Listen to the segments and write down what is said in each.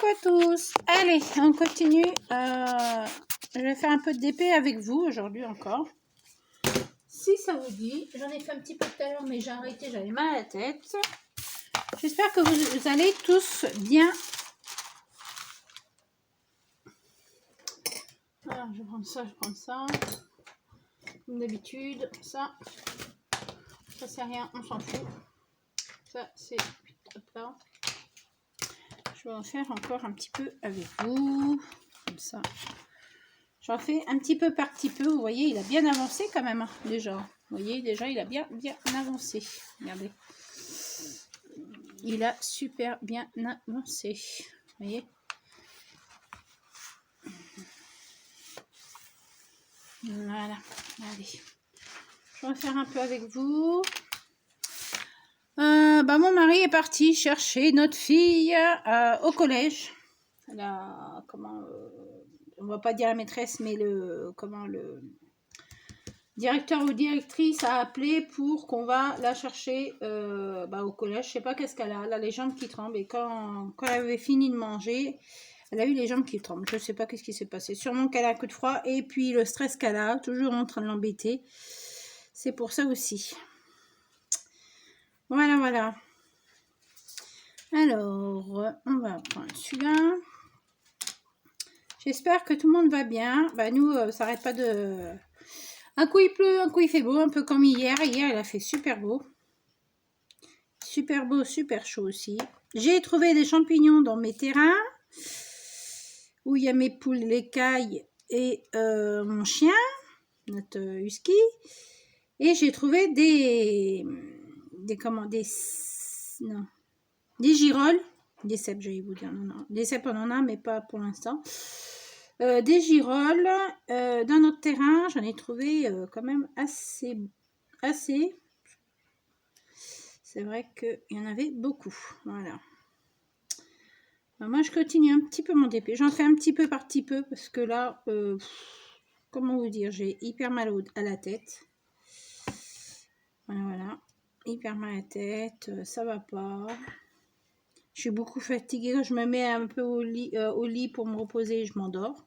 Coucou à tous. Allez, on continue. Je vais faire un peu de DP avec vous aujourd'hui encore. Si ça vous dit, j'en ai fait un petit peu tout à l'heure, mais j'ai arrêté, j'avais mal à la tête. J'espère que vous allez tous bien. Alors, je prends ça, Comme d'habitude, ça c'est rien, on s'en fout. Ça c'est hop là. Je vais en faire encore un petit peu avec vous, comme ça. J'en fais un petit peu par petit peu. Vous voyez, il a bien avancé quand même, hein, déjà. Vous voyez, déjà, il a bien avancé. Regardez. Il a super bien avancé. Vous voyez. Voilà. Allez. Je vais en faire un peu avec vous. Mon mari est parti chercher notre fille au collège. On va pas dire la maîtresse, mais le directeur ou directrice a appelé pour qu'on va la chercher au collège. Je sais pas qu'est-ce qu'elle a. Elle a les jambes qui tremblent. Et quand elle avait fini de manger, elle a eu les jambes qui tremblent. Je sais pas qu'est-ce qui s'est passé. Sûrement qu'elle a un coup de froid. Et puis le stress qu'elle a, toujours en train de l'embêter. C'est pour ça aussi. Voilà. Alors, on va prendre celui-là. J'espère que tout le monde va bien. Nous, ça n'arrête pas de... Un coup il pleut, un coup il fait beau, un peu comme hier. Hier, il a fait super beau. Super beau, super chaud aussi. J'ai trouvé des champignons dans mes terrains. Où il y a mes poules, les cailles et mon chien, notre husky. Et j'ai trouvé des girolles. Des cèpes, j'allais vous dire. Non. Des cèpes, on en a, mais pas pour l'instant. Des girolles. Dans notre terrain, j'en ai trouvé quand même assez. C'est vrai qu'il y en avait beaucoup. Voilà. Alors moi, je continue un petit peu mon DP. J'en fais un petit peu par petit peu parce que là, comment vous dire, j'ai hyper mal à la tête. Voilà. Hyper mal à la tête. Ça va pas. Je suis beaucoup fatiguée. Quand je me mets un peu au lit pour me reposer, je m'endors.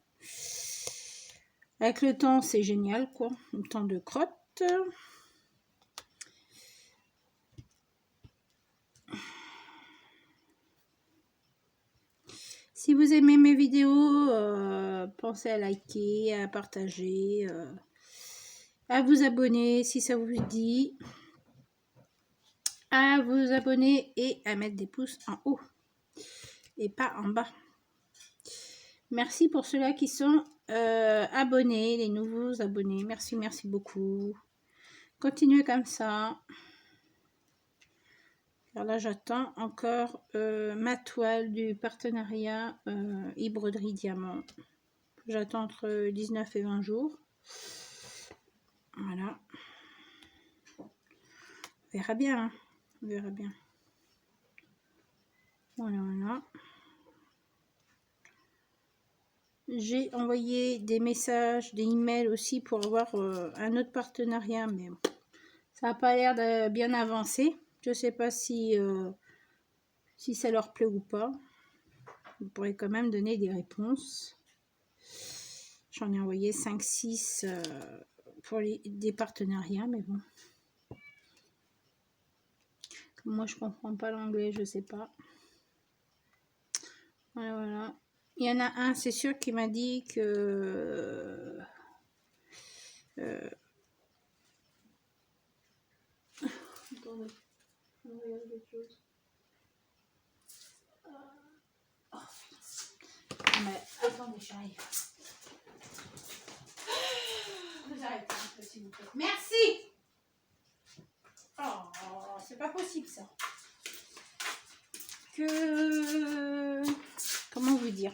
Avec le temps, c'est génial, quoi. Le temps de crotte. Si vous aimez mes vidéos, pensez à liker, à partager, à vous abonner si ça vous dit. À vous abonner et à mettre des pouces en haut et pas en bas. Merci pour ceux-là qui sont abonnés, les nouveaux abonnés. Merci beaucoup. Continuez comme ça. Alors là, j'attends encore ma toile du partenariat e-broderie diamant. J'attends entre 19 et 20 jours. Voilà. On verra bien. Hein. On verra bien. Voilà. J'ai envoyé des messages, des emails aussi pour avoir un autre partenariat, mais ça n'a pas l'air de bien avancer. Je ne sais pas si ça leur plaît ou pas. Vous pourrez quand même donner des réponses. J'en ai envoyé 5-6 pour des partenariats, mais bon. Comme moi, je comprends pas l'anglais, je sais pas. Voilà. Il y en a un, c'est sûr, qui m'a dit que... Attendez, je vais regarder quelque chose. Mais attendez, j'arrive. Vous arrêtez un peu, s'il vous plaît. Merci. Oh, c'est pas possible, ça. Comment vous dire?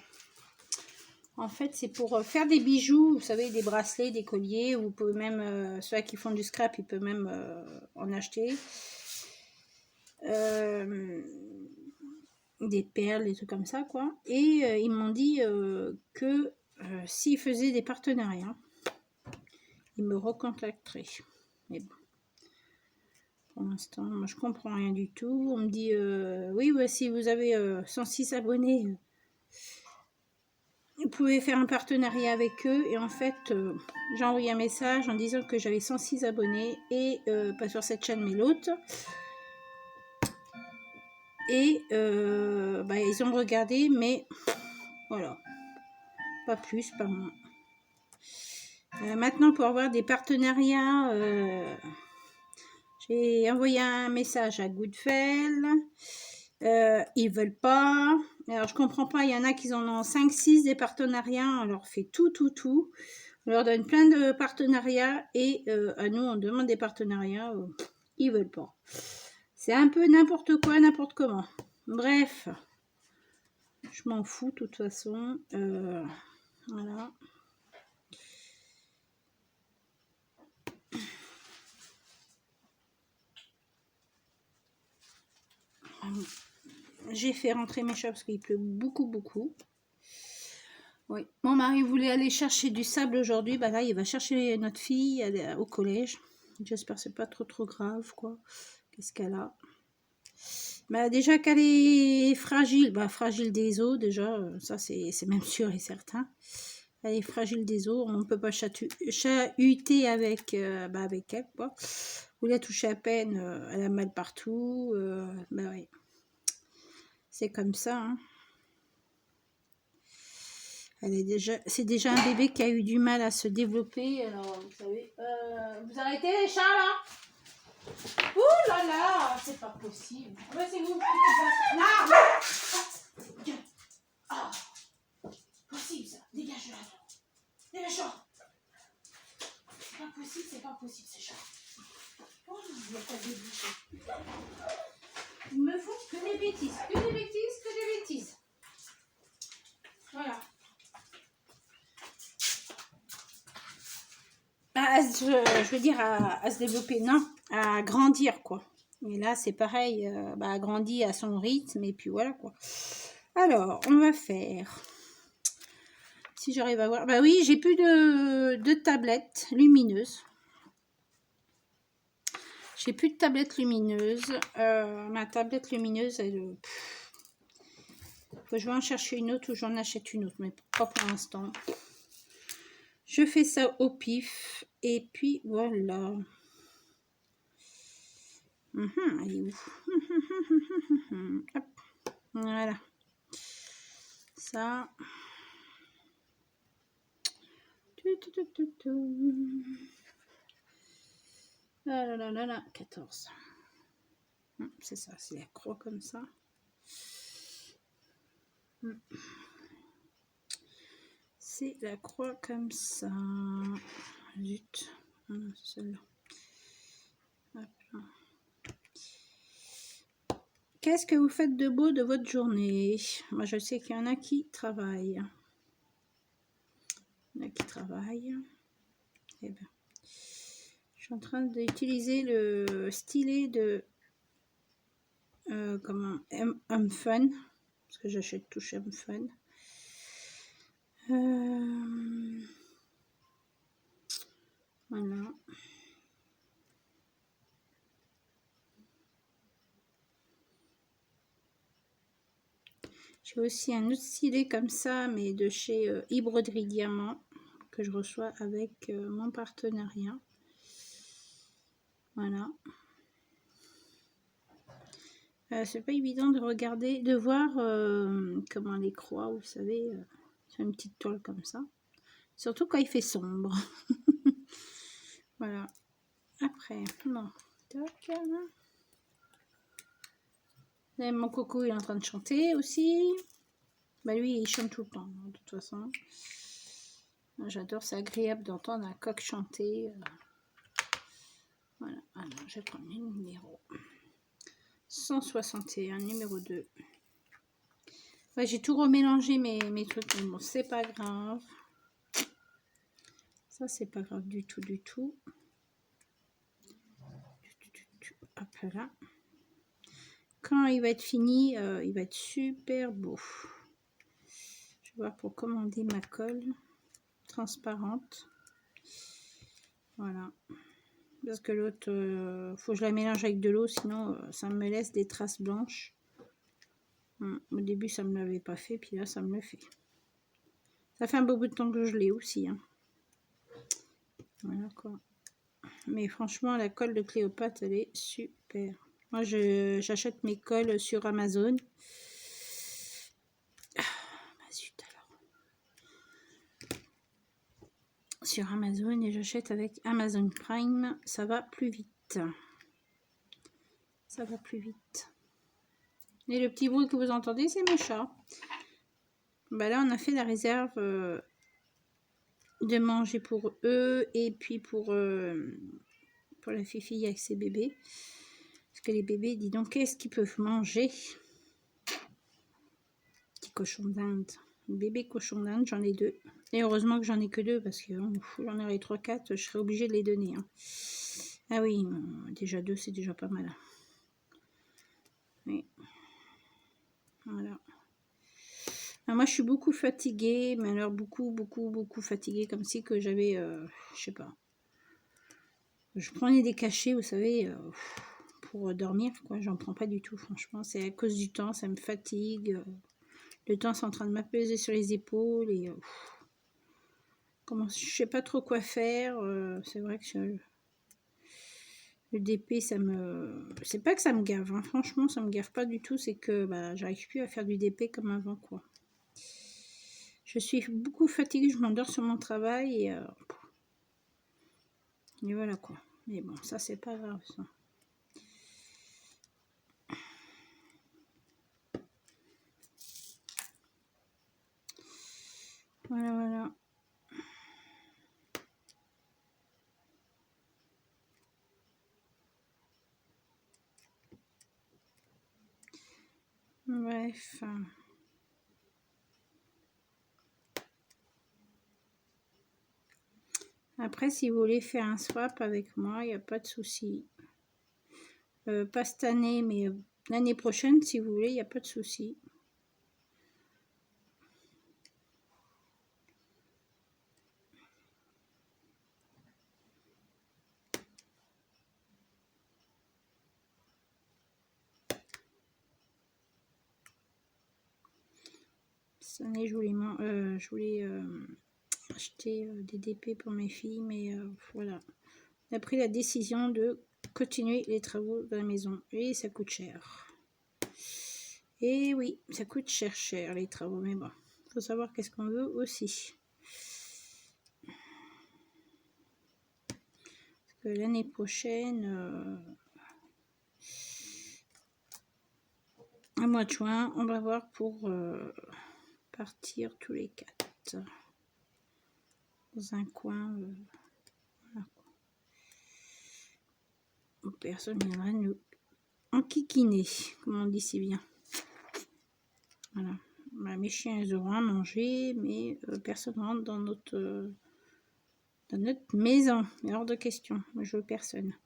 En fait, c'est pour faire des bijoux, vous savez, des bracelets, des colliers. Vous pouvez même, ceux qui font du scrap, ils peuvent même en acheter. Des perles, des trucs comme ça, quoi. Et ils m'ont dit que s'ils faisaient des partenariats, ils me recontacteraient. Mais bon. Pour l'instant, moi je comprends rien du tout. On me dit oui, si vous avez 106 abonnés, vous pouvez faire un partenariat avec eux. Et en fait, j'ai envoyé un message en disant que j'avais 106 abonnés. Et pas sur cette chaîne, mais l'autre. Et ils ont regardé, mais voilà. Pas plus, pas moins. Maintenant, pour avoir des partenariats, j'ai envoyé un message à Goodfell. Ils veulent pas. Alors, je comprends pas. Il y en a qui en ont 5-6 des partenariats. On leur fait tout. On leur donne plein de partenariats. Et à nous, on demande des partenariats. Ils veulent pas. C'est un peu n'importe quoi, n'importe comment. Bref. Je m'en fous, de toute façon. Voilà. J'ai fait rentrer mes chats parce qu'il pleut beaucoup. Oui. Mon mari voulait aller chercher du sable aujourd'hui. Bah là, il va chercher notre fille au collège. J'espère que c'est pas trop grave, quoi. Qu'est-ce qu'elle a? Bah déjà qu'elle est fragile. Bah fragile des os, déjà. Ça, c'est même sûr et certain. Elle est fragile des os. On ne peut pas chahuter avec elle, quoi. Vous la touchez à peine. Elle a mal partout. Bah oui. C'est comme ça, hein. C'est déjà un bébé qui a eu du mal à se développer. Alors, vous savez, vous arrêtez les chats là? Ouh là là, c'est pas possible. C'est vous. Non. Ah, possible ça. Dégage-le. Dégage-toi. C'est pas possible ces chats. Oh, il n'y a pas de débouché. Ils me font que des bêtises. Voilà. Je veux dire à se développer, non, à grandir, quoi. Et là, c'est pareil, elle grandit à son rythme, et puis voilà, quoi. Alors, on va faire... Si j'arrive à voir... Bah oui, j'ai plus de tablette lumineuse. J'ai plus de tablette lumineuse. Ma tablette lumineuse, elle... je vais en chercher une autre ou j'en achète une autre, mais pas pour l'instant. Je fais ça au pif. Et puis, voilà. Elle est où? Hop. Voilà. Ça. Ah là là, 14. C'est ça, c'est la croix comme ça. C'est la croix comme ça. Zut. C'est celle-là. Qu'est-ce que vous faites de beau de votre journée? Moi, je sais qu'il y en a qui travaillent. Il y en a qui travaillent. Eh ben, je suis en train d'utiliser le stylet de Home Fun. Parce que j'achète tout chez Home Fun. Voilà. J'ai aussi un autre stylet comme ça, mais de chez e-broderie Diamant, que je reçois avec mon partenariat. Voilà. C'est pas évident de regarder, de voir comment les croix, vous savez, sur une petite toile comme ça. Surtout quand il fait sombre. Voilà. Après, bon. Tac. Et mon coco, il est en train de chanter aussi. Bah lui, il chante tout le temps, de toute façon. J'adore, c'est agréable d'entendre un coq chanter. Voilà, alors je vais prendre le numéro 161, numéro 2. Ouais, j'ai tout remélangé mes trucs, mais bon, c'est pas grave. Ça, c'est pas grave du tout. Hop là. Quand il va être fini, il va être super beau. Je vais voir pour commander ma colle transparente. Voilà. Parce que l'autre, faut que je la mélange avec de l'eau, sinon ça me laisse des traces blanches. Au début, ça me l'avait pas fait, puis là, ça me le fait. Ça fait un beau bout de temps que je l'ai aussi. Hein. Voilà quoi. Mais franchement, la colle de Cléopâtre, elle est super. Moi, j'achète mes colles sur Amazon. Ah, zut alors. Sur Amazon et j'achète avec Amazon Prime. Ça va plus vite. Ça va plus vite. Et le petit bruit que vous entendez, c'est mes chats. Bah là, on a fait la réserve de manger pour eux et puis pour la fille avec ses bébés. Parce que les bébés, dis donc, qu'est-ce qu'ils peuvent manger? Petit cochon d'Inde. Bébé cochon d'Inde, j'en ai 2. Et heureusement que j'en ai que 2 parce que j'en aurais 3-4, je serais obligée de les donner. Hein. Ah oui, déjà 2, c'est déjà pas mal. Oui. Voilà. Alors moi, je suis beaucoup fatiguée, mais alors beaucoup fatiguée, comme si que j'avais, je sais pas. Je prenais des cachets, vous savez, pour dormir, quoi. J'en prends pas du tout, franchement. C'est à cause du temps, ça me fatigue. Le temps, c'est en train de m'apaiser sur les épaules et je sais pas trop quoi faire. C'est vrai que le DP, ça me... C'est pas que ça me gave, hein. Franchement, ça me gave pas du tout. C'est que j'arrive plus à faire du DP comme avant, quoi. Je suis beaucoup fatiguée, je m'endors sur mon travail et voilà quoi. Mais bon, ça c'est pas grave ça. Voilà, voilà. Bref. Après, si vous voulez faire un swap avec moi, il n'y a pas de souci. Pas cette année, mais l'année prochaine, si vous voulez, il n'y a pas de souci. Cette année, je voulais acheter des DP pour mes filles, mais voilà. On a pris la décision de continuer les travaux de la maison et ça coûte cher. Et oui, ça coûte cher les travaux, mais bon, faut savoir qu'est-ce qu'on veut aussi. Parce que l'année prochaine, au mois de juin, on va voir pour partir tous les 4 dans un coin. Voilà. Personne ne viendra nous enquiquiner, comme on dit si bien. Voilà. Mes chiens, ils auront à manger, mais personne ne rentre dans notre maison. Mais hors de question. Moi, je veux personne.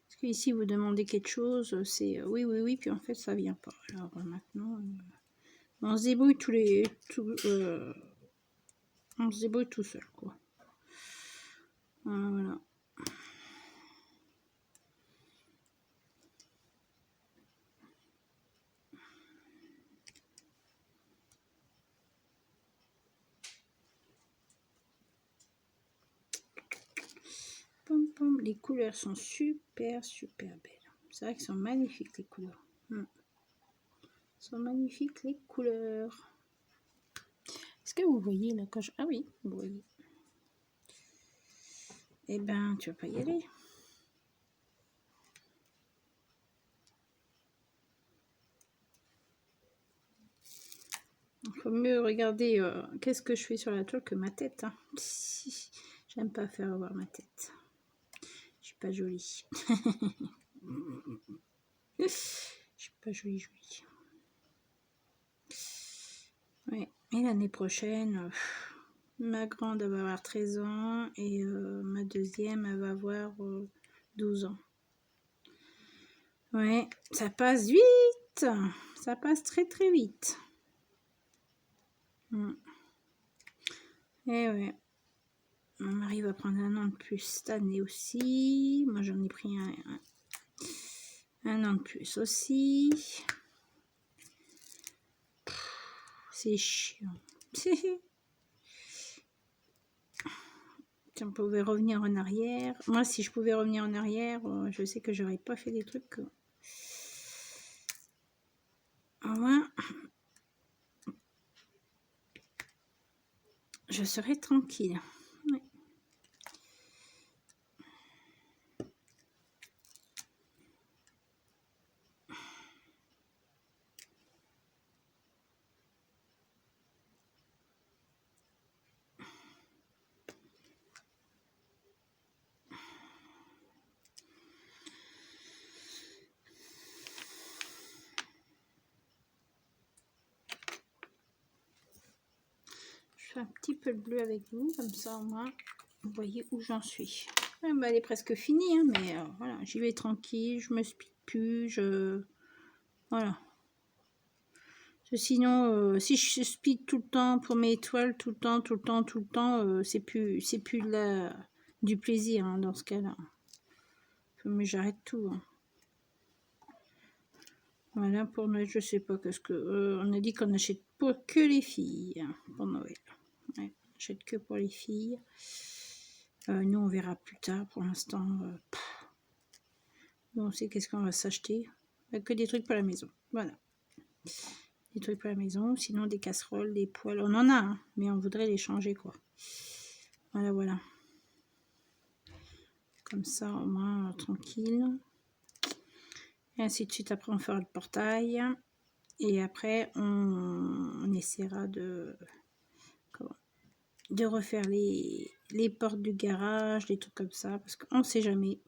Parce que ici, vous demandez quelque chose, c'est oui, puis en fait, ça vient pas. Alors maintenant, on se débrouille on se débrouille tout seul, quoi. Voilà. Les couleurs sont super belles. C'est vrai qu'elles sont magnifiques les couleurs. Sont magnifiques les couleurs. Est-ce que vous voyez là quand je... Ah oui, vous voyez. Eh ben, tu vas pas y aller. Il faut mieux regarder qu'est-ce que je fais sur la toile que ma tête. Hein. J'aime pas faire voir ma tête. Je suis pas jolie. Je suis pas jolie. Ouais. Et l'année prochaine, ma grande elle va avoir 13 ans et ma deuxième elle va avoir 12 ans. Ouais, ça passe vite. Ça passe très vite. Et ouais. Mon mari va prendre un an de plus cette année aussi. Moi, j'en ai pris un an de plus aussi. C'est chiant. Si on pouvait revenir en arrière. Moi, si je pouvais revenir en arrière, je sais que j'aurais pas fait des trucs. Au moins, je serais tranquille. Ouais. Je fais un petit peu le bleu avec vous, comme ça au moins vous voyez où j'en suis. Ouais, bah, elle est presque finie, hein, mais voilà, j'y vais tranquille, je me speed plus, voilà. Sinon, si je speed tout le temps pour mes étoiles, tout le temps, c'est plus du plaisir hein, dans ce cas-là. Mais j'arrête tout. Hein. Voilà, pour Noël, je sais pas qu'est-ce que... on a dit qu'on achète pour que les filles hein, pour Noël. Ouais, on achète que pour les filles. Nous, on verra plus tard. Pour l'instant, nous, on sait qu'est-ce qu'on va s'acheter. Que des trucs pour la maison. Voilà. Des trucs pour la maison. Sinon, des casseroles, des poêles. On en a, hein, mais on voudrait les changer, quoi. Voilà, voilà. Comme ça, au moins, tranquille. Et ainsi de suite. Après, on fera le portail. Et après, on essaiera de refaire les portes du garage, des trucs comme ça, parce qu'on ne sait jamais.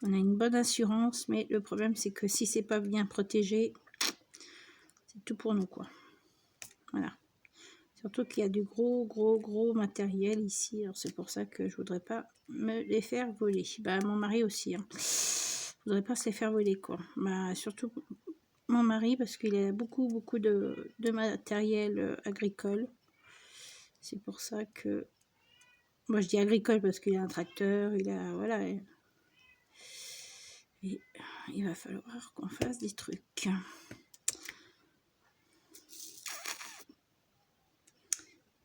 On a une bonne assurance, mais le problème c'est que si c'est pas bien protégé, c'est tout pour nous quoi. Voilà. Surtout qu'il y a du gros matériel ici, alors c'est pour ça que je voudrais pas me les faire voler. Bah mon mari aussi, hein. Je voudrais pas se les faire voler quoi. Bah surtout mon mari parce qu'il a beaucoup de matériel agricole. C'est pour ça que moi je dis agricole parce qu'il a un tracteur, il a voilà. Et il va falloir qu'on fasse des trucs.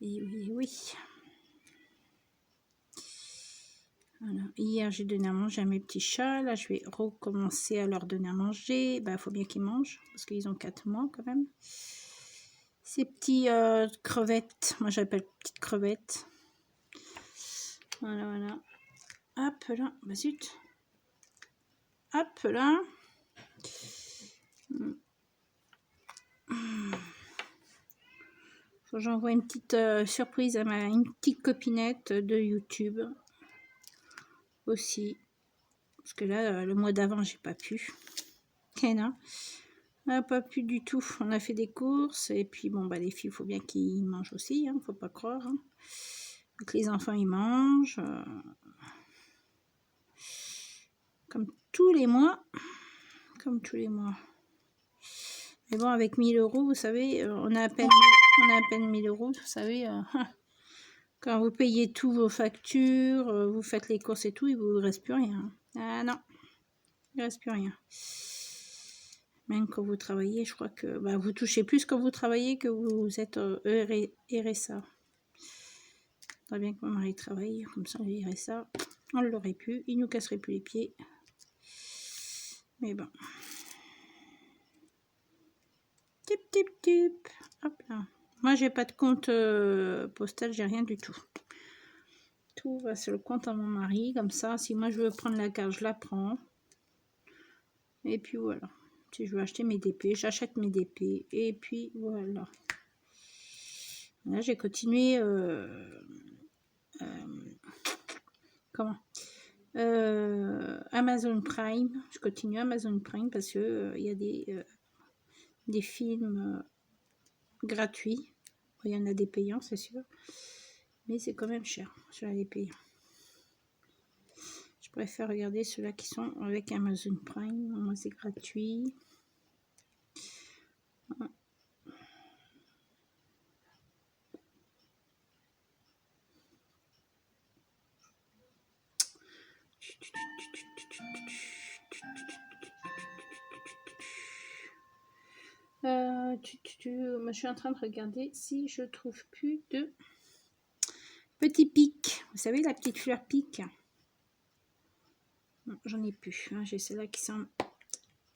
Et oui. Voilà. Hier j'ai donné à manger à mes petits chats. Là je vais recommencer à leur donner à manger. Bah faut bien qu'ils mangent parce qu'ils ont 4 mois quand même. Ces petits crevettes. Moi j'appelle petites crevettes. Voilà. Hop là. Bah zut. Hop là. J'envoie une petite surprise à une petite copinette de YouTube aussi. Parce que là, le mois d'avant, j'ai pas pu. Et non, on n'a pas pu du tout. On a fait des courses. Et puis, bon, bah les filles, il faut bien qu'ils mangent aussi. Hein, faut pas croire. Hein. Donc, les enfants, ils mangent. Comme tous les mois. Mais bon, avec 1000 euros, vous savez, on a à peine 1000 euros, vous savez. Quand vous payez tous vos factures, vous faites les courses et tout, il ne vous reste plus rien. Ah non, il ne reste plus rien. Même quand vous travaillez, je crois que bah, vous touchez plus quand vous travaillez que vous êtes RSA. Très bien que mon mari travaille, comme ça, le RSA, on l'aurait pu, il nous casserait plus les pieds. Mais bon. Tip. Hop là. Moi, j'ai pas de compte postal, j'ai rien du tout. Tout va sur le compte à mon mari, comme ça, si moi je veux prendre la carte, je la prends. Et puis voilà. Si je veux acheter mes DP, j'achète mes DP. Et puis voilà. Là, j'ai continué. Amazon Prime. Je continue Amazon Prime parce que il y a des films gratuits. Il y en a des payants, c'est sûr. Mais c'est quand même cher. Ceux-là, les payants. Je préfère regarder ceux-là qui sont avec Amazon Prime. Moi, c'est gratuit. Moi, je suis en train de regarder si je trouve plus de petits pics. Vous savez, la petite fleur pique. Non, j'en ai plus. Hein. J'ai celle-là qui sont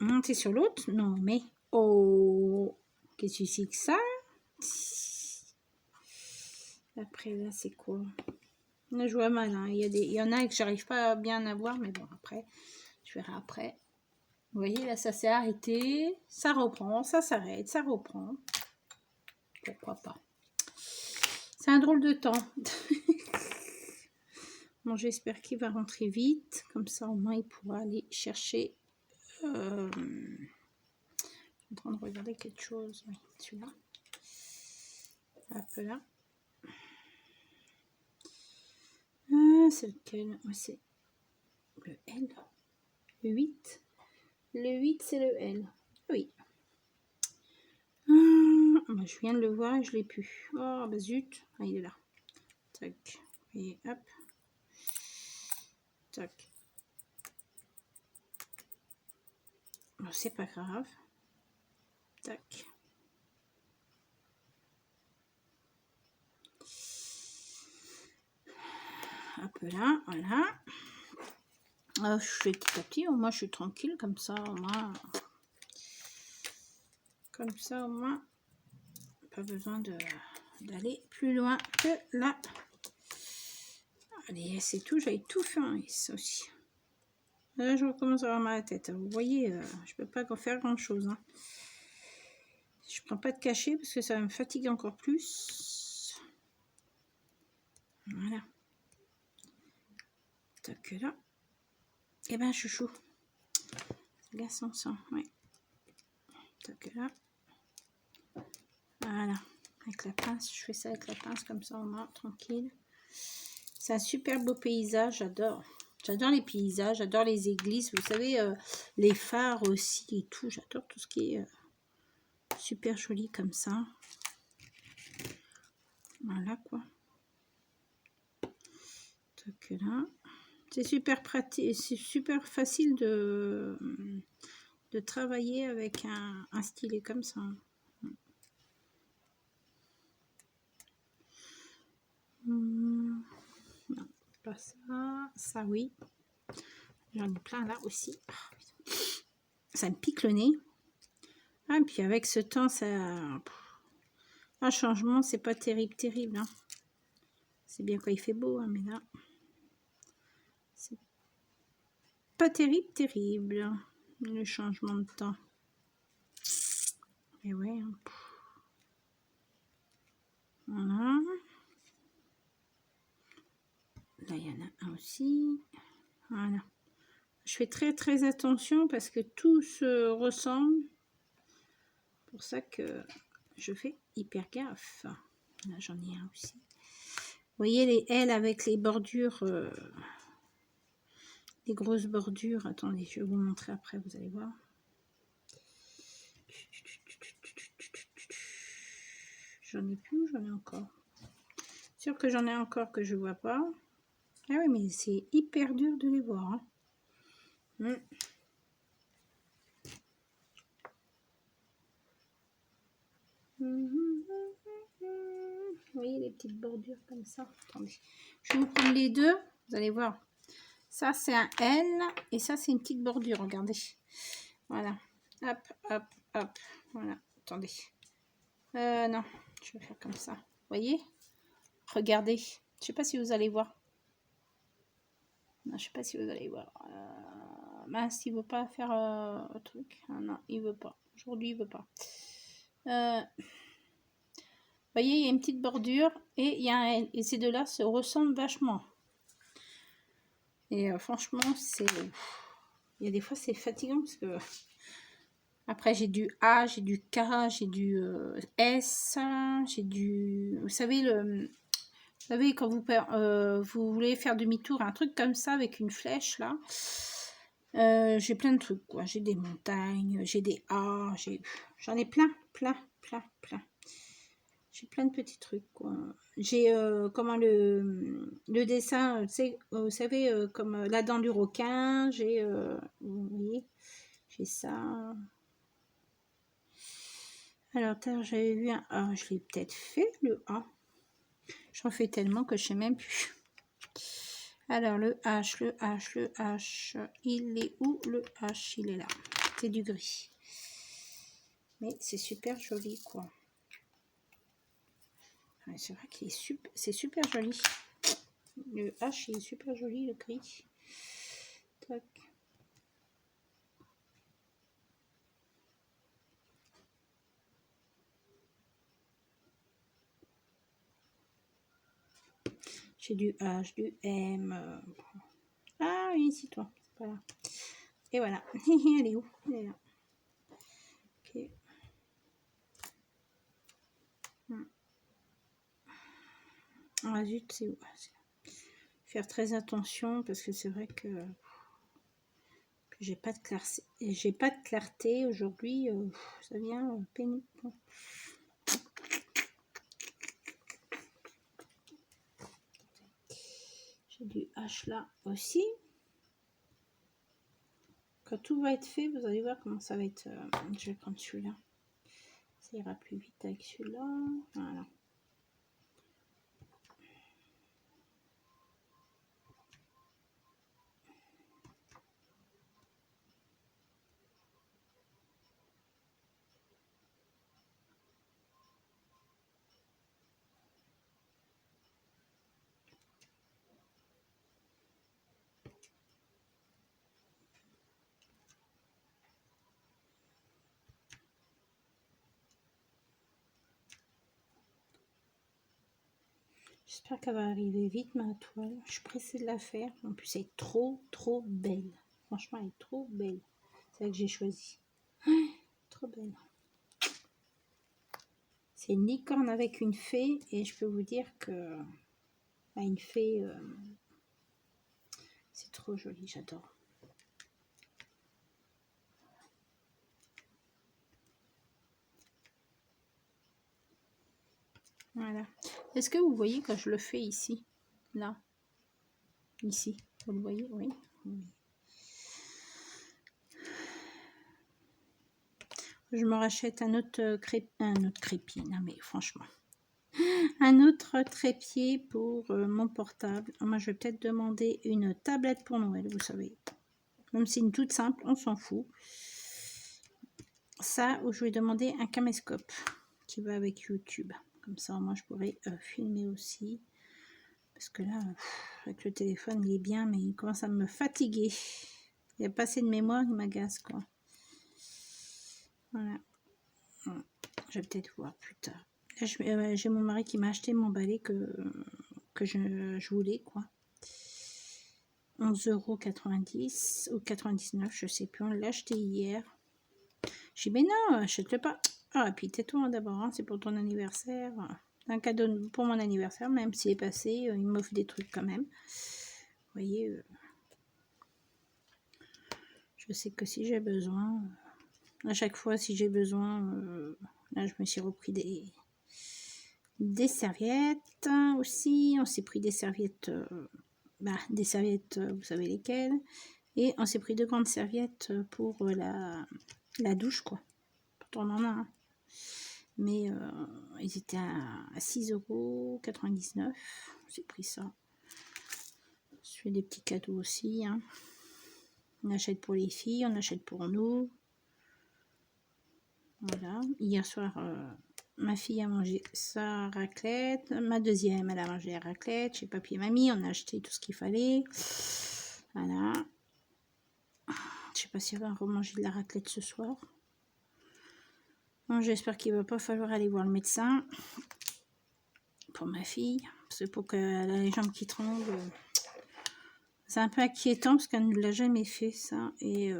montées sur l'autre. Non, mais... Oh, qu'est-ce que c'est que ça? Après, là, c'est quoi? Là, je vois mal. Hein. Il y en a que j'arrive pas à bien à voir. Mais bon, après, je verrai après. Vous voyez, là, ça s'est arrêté. Ça reprend, ça s'arrête, ça reprend. Pourquoi pas? C'est un drôle de temps. Bon, j'espère qu'il va rentrer vite. Comme ça, au moins, il pourra aller chercher... Je suis en train de regarder quelque chose. Oui, celui-là. Hop là. C'est lequel? C'est le L. Le 8. Le 8, c'est le L. Oui. Bah, je viens de le voir et je l'ai plus. Oh, bah zut. Ah, il est là. Tac. Et hop. Tac. Bon, c'est pas grave. Tac. Hop là, voilà. Je fais petit à petit, au moins je suis tranquille, comme ça au moins. Comme ça au moins, pas besoin d'aller plus loin que là. Allez, c'est tout, j'avais tout fait en S aussi. Là, je recommence à avoir mal à la tête. Vous voyez, je peux pas faire grand chose. Hein. Je prends pas de cachet parce que ça me fatigue encore plus. Voilà. Tac là. Et ben chouchou. Glaçon sang, ouais. Tac là. Voilà. Avec la pince, je fais ça avec la pince comme ça, au moins tranquille. C'est un super beau paysage, j'adore. J'adore les paysages, j'adore les églises. Vous savez, les phares aussi et tout. J'adore tout ce qui est super joli comme ça. Voilà quoi. Donc là, c'est super pratique, c'est super facile de travailler avec un stylet comme ça. Non, pas ça. Ça oui. J'en ai plein là aussi. Ça me pique le nez. Ah, et puis avec ce temps, ça... Un changement, c'est pas terrible. Hein. C'est bien quand il fait beau, hein, mais là... C'est pas terrible. Le changement de temps. Et ouais. Hein. Voilà. Là, il y en a un aussi. Voilà. Je fais très attention parce que tout se ressemble. C'est pour ça que je fais hyper gaffe. Là, j'en ai un aussi. Vous voyez les L avec les bordures, les grosses bordures. Attendez, je vais vous montrer après, vous allez voir. J'en ai plus ou j'en ai encore? Sûr que j'en ai encore que je vois pas. Ah oui, mais c'est hyper dur de les voir. Hein. Vous voyez les petites bordures comme ça. Attendez, je vais vous prendre les deux. Vous allez voir. Ça, c'est un L. Et ça, c'est une petite bordure. Regardez. Voilà. Hop. Voilà. Attendez. Non. Je vais faire comme ça. Vous voyez? Regardez. Je sais pas si vous allez voir. Non, je sais pas si vous allez voir. Mince, il veut pas faire un truc. Ah, non, il veut pas. Aujourd'hui, il veut pas. Vous voyez, il y a une petite bordure et il y a un L. Et ces deux-là se ressemblent vachement. Et franchement, c'est... Il y a des fois, c'est fatigant parce que... Après, j'ai du A, j'ai du K, j'ai du S, j'ai du... Vous savez, quand vous voulez faire demi-tour, un truc comme ça avec une flèche, là. J'ai plein de trucs, quoi. J'ai des montagnes, j'ai des A, j'en ai plein. J'ai plein de petits trucs, quoi. J'ai comment le dessin, vous savez, comme la dent du requin. J'ai, vous voyez, j'ai ça. Alors, j'avais vu un A. Je l'ai peut-être fait, le A. J'en fais tellement que je sais même plus. Alors, le H, le H, le H. Il est où, le H? Il est là. C'est du gris. Mais c'est super joli, quoi. Ouais, c'est vrai qu'il est super, c'est super joli. Le H, il est super joli, le gris. Tac. J'ai du H, du M. Ah oui, c'est toi. C'est pas là. Et voilà. Elle est où? Elle est là. Ok. Ah zut, c'est où? Faire très attention parce que c'est vrai que j'ai pas de clarté. J'ai pas de clarté aujourd'hui. Ça vient pénible. J'ai du H là aussi. Quand tout va être fait, vous allez voir comment ça va être. Je vais prendre celui-là. Ça ira plus vite avec celui-là. Voilà. J'espère qu'elle va arriver vite, ma toile. Je suis pressée de la faire. En plus, elle est trop belle. Franchement, elle est trop belle. C'est elle que j'ai choisi. Trop belle. C'est une licorne avec une fée. Et je peux vous dire que une fée, c'est trop joli. J'adore. Voilà. Est-ce que vous voyez quand je le fais ici? Là. Ici. Vous le voyez? Oui. Oui. Je me rachète un autre crépier. Non mais franchement. Un autre trépied pour mon portable. Moi je vais peut-être demander une tablette pour Noël, vous savez. Même si c'est une toute simple, on s'en fout. Ça, ou je vais demander un caméscope qui va avec YouTube. Comme ça, moi je pourrais filmer aussi. Parce que là, avec le téléphone, il est bien, mais il commence à me fatiguer. Il n'y a pas assez de mémoire, il m'agace, quoi. Voilà. Je vais peut-être voir plus tard. Là, j'ai mon mari qui m'a acheté mon balai que je voulais, quoi. 11,90 € ou 99, je sais plus. On l'a acheté hier. J'ai dit, mais non, achète-le pas. Ah, et puis tais-toi d'abord, hein, c'est pour ton anniversaire. Un cadeau pour mon anniversaire, même s'il est passé, il m'offre des trucs quand même. Vous voyez, je sais que si j'ai besoin, à chaque fois, si j'ai besoin, là, je me suis repris des serviettes aussi. On s'est pris des serviettes, vous savez lesquelles. Et on s'est pris 2 grandes serviettes pour la douche, quoi. Pourtant, on en a un. Mais ils étaient à 6,99 €. J'ai pris ça. Je fais des petits cadeaux aussi. Hein. On achète pour les filles, on achète pour nous. Voilà. Hier soir, ma fille a mangé sa raclette. Ma deuxième, elle a mangé la raclette. Chez papy et mamie, on a acheté tout ce qu'il fallait. Voilà. Je sais pas si elle va remanger de la raclette ce soir. Bon, j'espère qu'il va pas falloir aller voir le médecin pour ma fille. C'est pour qu'elle a les jambes qui tremblent. C'est un peu inquiétant parce qu'elle ne l'a jamais fait, ça. Et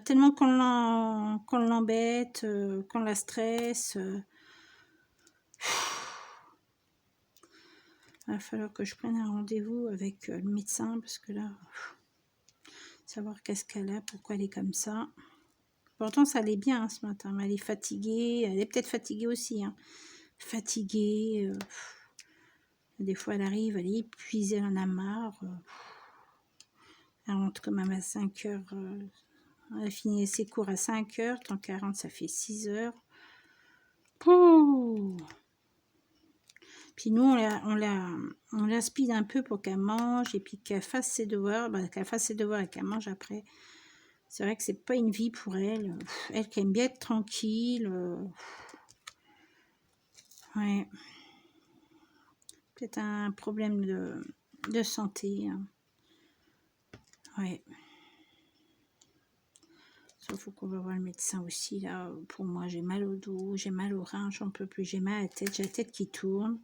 tellement qu'on l'embête, qu'on la stresse. Il va falloir que je prenne un rendez-vous avec le médecin parce que là, savoir qu'est-ce qu'elle a, pourquoi elle est comme ça. Pourtant, ça allait bien hein, ce matin, mais elle est fatiguée. Elle est peut-être fatiguée aussi. Hein. Fatiguée. Des fois, elle arrive, elle est épuisée, elle en a marre. Elle rentre quand même à 5 heures. Elle a fini ses cours à 5 heures. Tant qu'elle rentre, ça fait 6 heures. Pouh. Puis nous, on la speed un peu pour qu'elle mange et puis qu'elle fasse ses devoirs. Bah, qu'elle fasse ses devoirs et qu'elle mange après. C'est vrai que c'est pas une vie pour elle. Elle qui aime bien être tranquille. Ouais. Peut-être un problème de santé. Hein. Ouais. Sauf qu'on va voir le médecin aussi. Là, pour moi, j'ai mal au dos, j'ai mal au rein, j'en peux plus. J'ai mal à la tête, j'ai la tête qui tourne.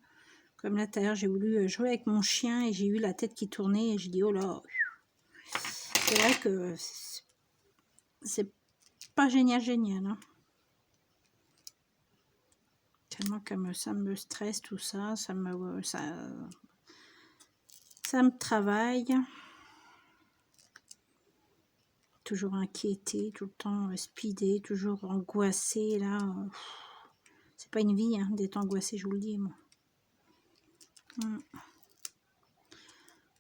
Comme là, tout à l'heure, j'ai voulu jouer avec mon chien et j'ai eu la tête qui tournait et j'ai dit, oh là. C'est vrai que c'est pas génial, hein. Tellement comme ça me stresse tout ça, ça me travaille. Toujours inquiétée, tout le temps speedée, toujours angoissée là. C'est pas une vie hein, d'être angoissée, je vous le dis moi.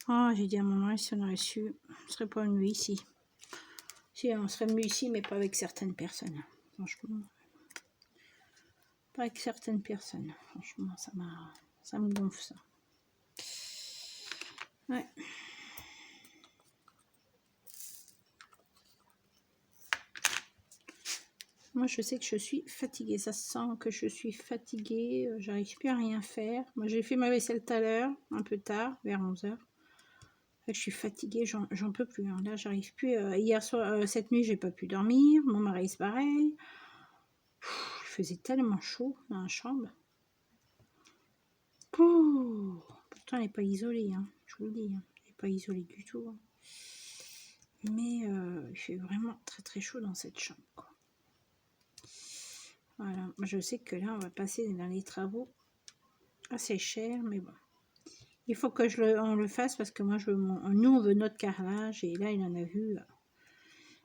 Oh, j'ai dit à mon mari si on aurait su, on serait pas venu ici. Si on serait venu ici, mais pas avec certaines personnes. Franchement. Pas avec certaines personnes. Franchement, ça me gonfle ça. Ouais. Moi, je sais que je suis fatiguée. Ça se sent que je suis fatiguée. J'arrive plus à rien faire. Moi, j'ai fait ma vaisselle tout à l'heure, un peu tard, vers 11h. Je suis fatiguée, j'en peux plus. Hein. Là, j'arrive plus. Hier soir, cette nuit, j'ai pas pu dormir. Mon mari, c'est pareil. Il faisait tellement chaud dans la chambre. Pouh. Pourtant, elle n'est pas isolée. Hein. Je vous le dis. Hein. Elle n'est pas isolée du tout. Hein. Mais il fait vraiment très très chaud dans cette chambre. Quoi. Voilà. Je sais que là, on va passer dans les travaux assez chers. Mais bon. Il faut que on le fasse parce que moi, nous, on veut notre carrelage. Et là, il en a vu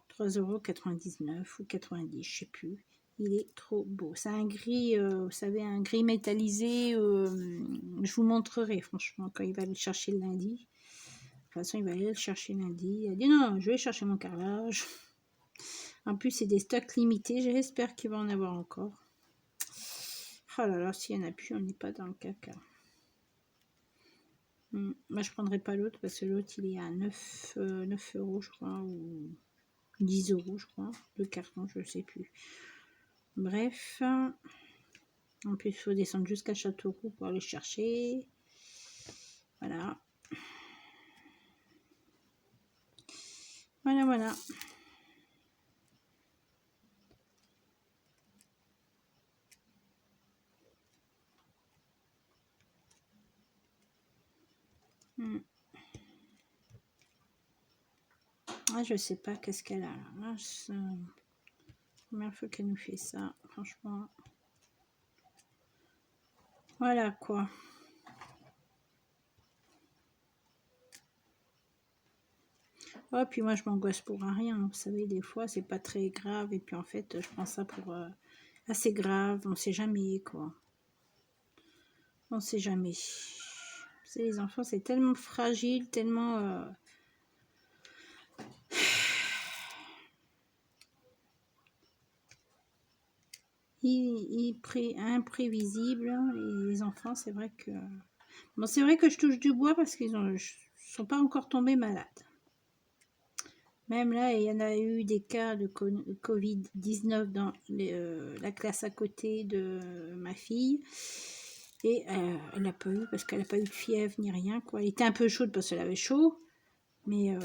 3,99 € ou 90, je sais plus. Il est trop beau. C'est un gris, vous savez, un gris métallisé. Je vous montrerai, franchement, quand il va le chercher le lundi. De toute façon, il va aller le chercher lundi. Il a dit non, je vais chercher mon carrelage. En plus, c'est des stocks limités. J'espère qu'il va en avoir encore. Oh là là, s'il n'y en a plus, on n'est pas dans le caca. Moi, je prendrai pas l'autre parce que l'autre, il est à 9 €, je crois, ou 10 €, je crois. Le carton, je ne sais plus. Bref. En plus, il faut descendre jusqu'à Châteauroux pour aller chercher. Voilà. Voilà, voilà. Ah, je sais pas qu'est-ce qu'elle a là. C'est la première fois qu'elle nous fait ça, franchement. Voilà quoi. Oh, puis moi je m'angoisse pour un rien. Vous savez, des fois c'est pas très grave. Et puis en fait, je prends ça pour assez grave. On sait jamais quoi. On sait jamais. Vous savez, les enfants c'est tellement fragile, tellement. Imprévisible. Les enfants, c'est vrai que. Bon, c'est vrai que je touche du bois parce qu'ils ne sont pas encore tombés malades. Même là, il y en a eu des cas de Covid-19 dans la classe à côté de ma fille. Et elle n'a pas eu, parce qu'elle n'a pas eu de fièvre ni rien. Quoi. Elle était un peu chaude parce qu'elle avait chaud. Mais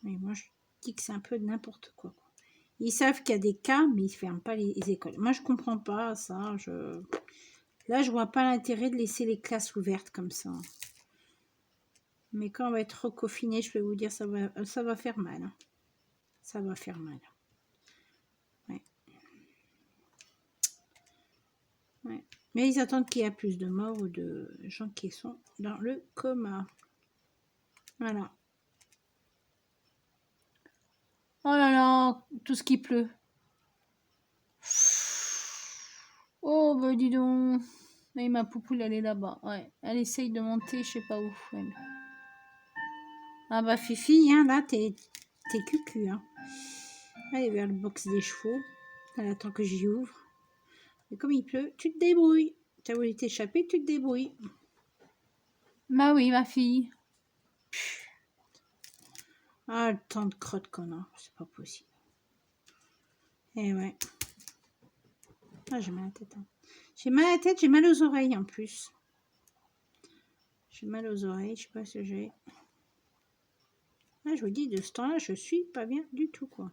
moi, je dis que c'est un peu de n'importe quoi. Ils savent qu'il y a des cas, mais ils ne ferment pas les écoles. Moi, je ne comprends pas ça. Là, je vois pas l'intérêt de laisser les classes ouvertes comme ça. Mais quand on va être reconfiné, je vais vous dire, ça va faire mal. Hein. Ça va faire mal. Ouais. Ouais. Mais ils attendent qu'il y ait plus de morts ou de gens qui sont dans le coma. Voilà. Oh là là, tout ce qui pleut. Oh, bah dis donc. Et ma poupoule, elle est là-bas. Ouais. Elle essaye de monter, je sais pas où. Elle. Ah bah Fifi, hein, là, t'es cucu. Hein. Elle est vers le box des chevaux. Elle attend que j'y ouvre. Et comme il pleut, tu te débrouilles. Tu as voulu t'échapper, tu te débrouilles. Bah oui, ma fille. Ah, le temps de crotte qu'on a, c'est pas possible. Eh ouais. Ah, j'ai mal à la tête. Hein. J'ai mal à la tête, j'ai mal aux oreilles en plus. J'ai mal aux oreilles, je sais pas ce que j'ai. Ah, je vous dis, de ce temps-là, je suis pas bien du tout, quoi.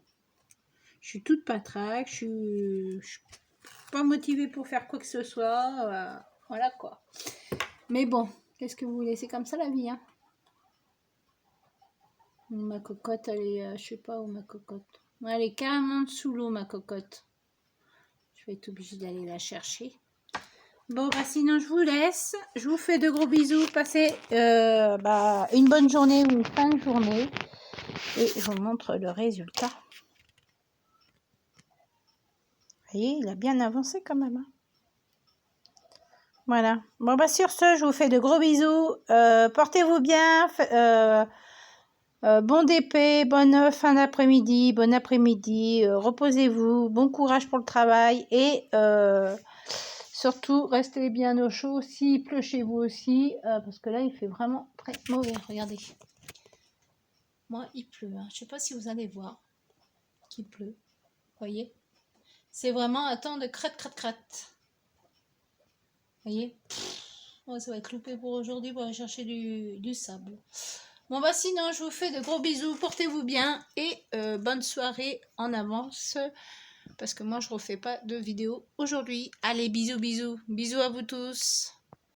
Je suis toute patraque, je suis pas motivée pour faire quoi que ce soit. Voilà, quoi. Mais bon, qu'est-ce que vous voulez? C'est comme ça la vie, hein. Ma cocotte, elle est... je sais pas où ma cocotte. Elle est carrément sous l'eau, ma cocotte. Je vais être obligée d'aller la chercher. Bon, bah sinon, je vous laisse. Je vous fais de gros bisous. Passez une bonne journée ou une fin de journée. Et je vous montre le résultat. Vous voyez, il a bien avancé quand même. Hein. Voilà. Bon, bah sur ce, je vous fais de gros bisous. Portez-vous bien. Bon DP, bonne fin d'après-midi, bon après-midi. Reposez-vous. Bon courage pour le travail. Et surtout, restez bien au chaud. S'il pleut chez vous aussi. Parce que là, il fait vraiment très mauvais. Regardez. Moi, il pleut. Hein. Je ne sais pas si vous allez voir qu'il pleut. Vous voyez? C'est vraiment un temps de crête. Vous voyez? Oh, ça va être loupé pour aujourd'hui pour aller chercher du sable. Bon, bah sinon, je vous fais de gros bisous. Portez-vous bien et bonne soirée en avance. Parce que moi, je refais pas de vidéo aujourd'hui. Allez, bisous. Bisous à vous tous.